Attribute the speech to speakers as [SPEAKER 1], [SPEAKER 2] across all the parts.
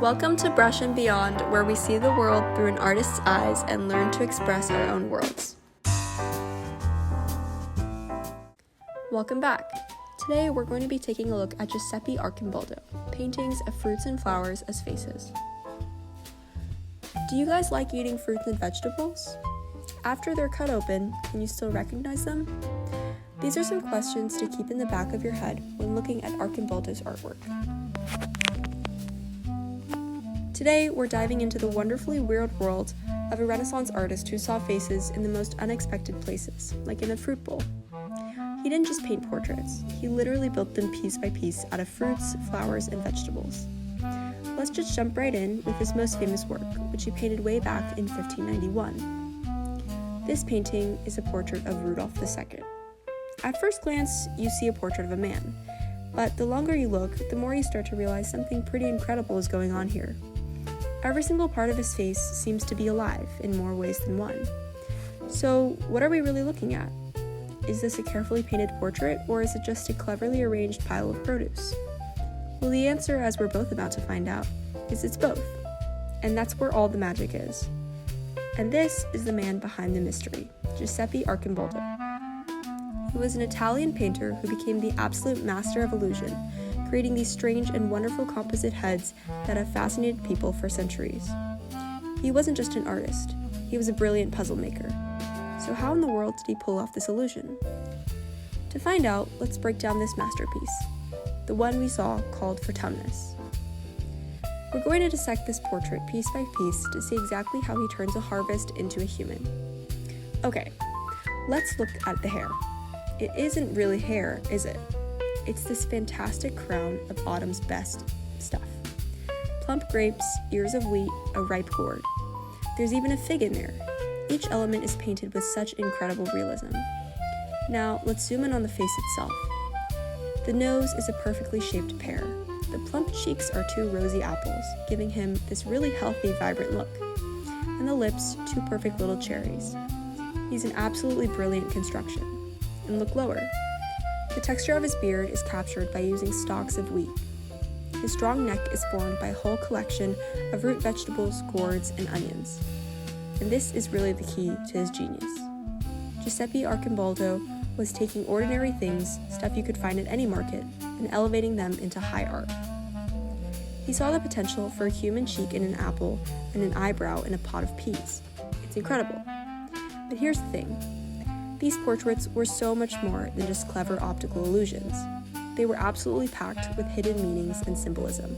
[SPEAKER 1] Welcome to Brush and Beyond, where we see the world through an artist's eyes and learn to express our own worlds. Welcome back. Today we're going to be taking a look at Giuseppe Arcimboldo, paintings of fruits and flowers as faces. Do you guys like eating fruits and vegetables? After they're cut open, can you still recognize them? These are some questions to keep in the back of your head when looking at Arcimboldo's artwork. Today, we're diving into the wonderfully weird world of a Renaissance artist who saw faces in the most unexpected places, like in a fruit bowl. He didn't just paint portraits, he literally built them piece by piece out of fruits, flowers, and vegetables. Let's just jump right in with his most famous work, which he painted way back in 1591. This painting is a portrait of Rudolph II. At first glance, you see a portrait of a man, but the longer you look, the more you start to realize something pretty incredible is going on here. Every single part of his face seems to be alive in more ways than one. So, what are we really looking at? Is this a carefully painted portrait, or is it just a cleverly arranged pile of produce? Well, the answer, as we're both about to find out, is it's both. And that's where all the magic is. And this is the man behind the mystery, Giuseppe Arcimboldo. He was an Italian painter who became the absolute master of illusion, creating these strange and wonderful composite heads that have fascinated people for centuries. He wasn't just an artist, he was a brilliant puzzle maker. So how in the world did he pull off this illusion? To find out, let's break down this masterpiece, the one we saw called Vertumnus. We're going to dissect this portrait piece by piece to see exactly how he turns a harvest into a human. Okay, let's look at the hair. It isn't really hair, is it? It's this fantastic crown of autumn's best stuff. Plump grapes, ears of wheat, a ripe gourd. There's even a fig in there. Each element is painted with such incredible realism. Now, let's zoom in on the face itself. The nose is a perfectly shaped pear. The plump cheeks are two rosy apples, giving him this really healthy, vibrant look. And the lips, two perfect little cherries. He's an absolutely brilliant construction. And look lower. The texture of his beard is captured by using stalks of wheat. His strong neck is formed by a whole collection of root vegetables, gourds, and onions. And this is really the key to his genius. Giuseppe Arcimboldo was taking ordinary things, stuff you could find at any market, and elevating them into high art. He saw the potential for a human cheek in an apple and an eyebrow in a pot of peas. It's incredible. But here's the thing. These portraits were so much more than just clever optical illusions. They were absolutely packed with hidden meanings and symbolism.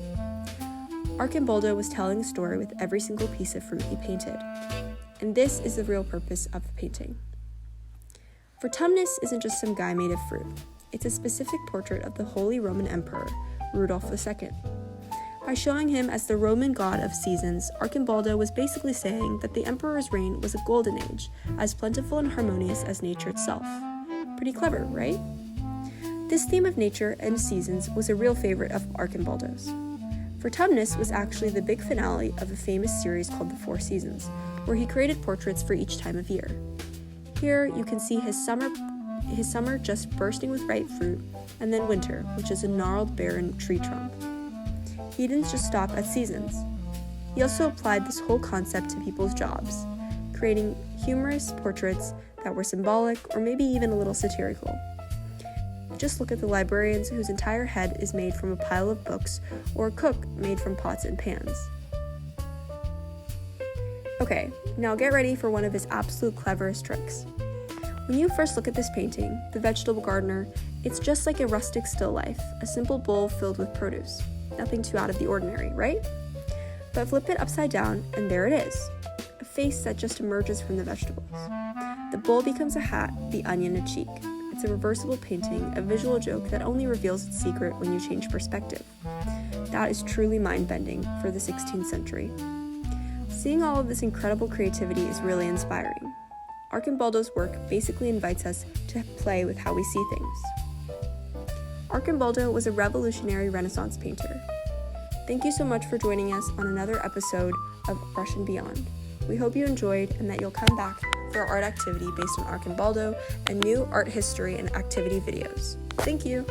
[SPEAKER 1] Arcimboldo was telling a story with every single piece of fruit he painted. And this is the real purpose of the painting. Vertumnus isn't just some guy made of fruit. It's a specific portrait of the Holy Roman Emperor, Rudolph II. By showing him as the Roman god of seasons, Arcimboldo was basically saying that the emperor's reign was a golden age, as plentiful and harmonious as nature itself. Pretty clever, right? This theme of nature and seasons was a real favorite of Arcimboldo's. Vertumnus was actually the big finale of a famous series called The Four Seasons, where he created portraits for each time of year. Here you can see his summer just bursting with ripe fruit, and then winter, which is a gnarled, barren tree trunk. He didn't just stop at seasons. He also applied this whole concept to people's jobs, creating humorous portraits that were symbolic or maybe even a little satirical. Just look at the librarians whose entire head is made from a pile of books, or a cook made from pots and pans. Okay, now get ready for one of his absolute cleverest tricks. When you first look at this painting, The Vegetable Gardener, it's just like a rustic still life, a simple bowl filled with produce. Nothing too out of the ordinary, right? But flip it upside down, and there it is, a face that just emerges from the vegetables. The bowl becomes a hat, the onion a cheek. It's a reversible painting, a visual joke that only reveals its secret when you change perspective. That is truly mind-bending for the 16th century. Seeing all of this incredible creativity is really inspiring. Arcimboldo's work basically invites us to play with how we see things. Arcimboldo was a revolutionary Renaissance painter. Thank you so much for joining us on another episode of Brush and Beyond. We hope you enjoyed and that you'll come back for our art activity based on Arcimboldo and new art history and activity videos. Thank you!